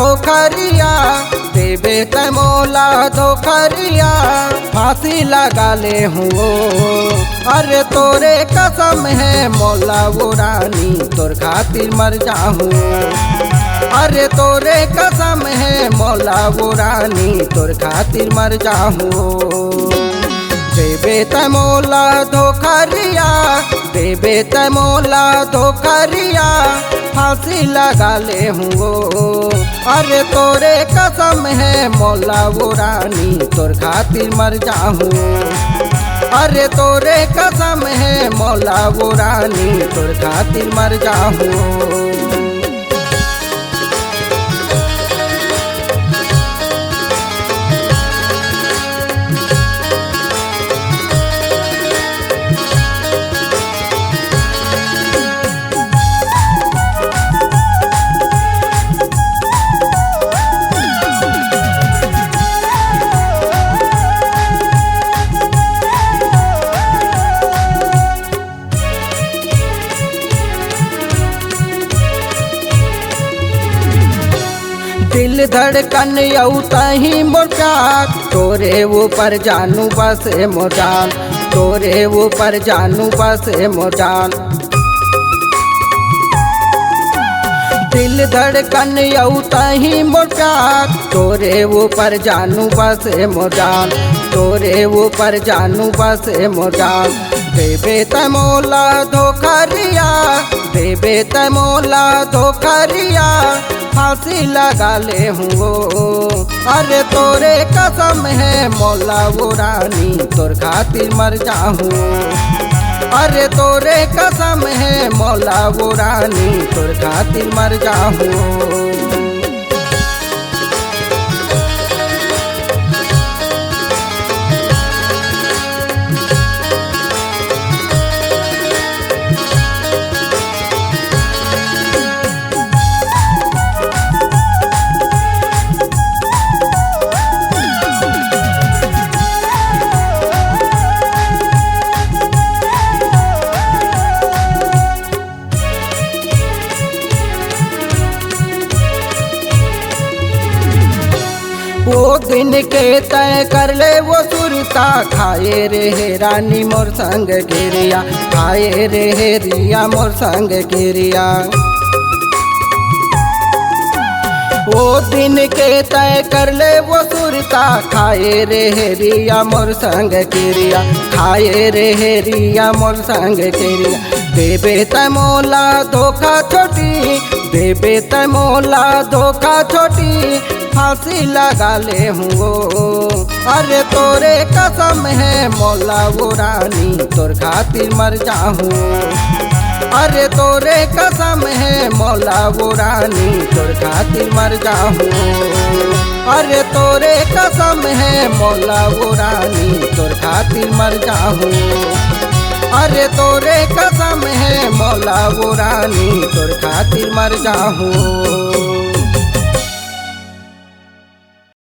धोखरिया देबे तै मोला धोखरिया फांसी लगा ले हूँ। अरे तोरे कसम है मौला वो रानी तोर खातिर मर जाऊँ। अरे तोरे कसम है मौला वो रानी तोर खातिर मर जाऊँ। देबे तै मोला धोखरिया देबे तै मोला धोखरिया फांसी लगा ले हूँ। अरे तोरे कसम है मौला वो रानी तोर खातिर मर जाऊँ। अरे तोरे कसम है मौला वो रानी तोर खातिर मर जाऊँ। दिल धड़कन यही मोर प्यार तोरे ऊपर जानू बस मोर जान। तोरे ऊपर जानू बस मोर जान। दिल धड़कन यही मोर प्यार तोरे ऊपर जानू बस मोर जान। तोरे ऊपर जानू बस मोर जान। देबे तै मोला धोखरिया देबे तै मोला धोखरिया फांसी लगा ले हूँ। अरे तोरे कसम है मौला वो रानी तोर खातिर मर जाऊँ। अरे तोरे कसम है मौला वो रानी तोर खातिर मर जाऊँ। वो दिन के तय कर ले वो सुरता खाए रे रानी मोर संग गिरिया। खाए रे रिया मोर संग गिरिया। वो दिन के तय कर ले वो सुरता खाए रे रिया मोर संग गिरिया। खाए रे रिया मोर संग गिरिया। देबे तै मोला धोखा छोटी देबे तै मोला धोखा छोटी फांसी लगा ले हूँ। अरे तोरे कसम है मौला वो रानी तोर खातिर मर जाऊँ। अरे तोरे कसम है मौला वो रानी तोर खातिर मर जाऊँ। अरे तोरे कसम है मौला वो रानी तोर खातिर मर जाऊँ। अरे तोरे कसम है मौला वो रानी तोर खातिर मर जाऊँ।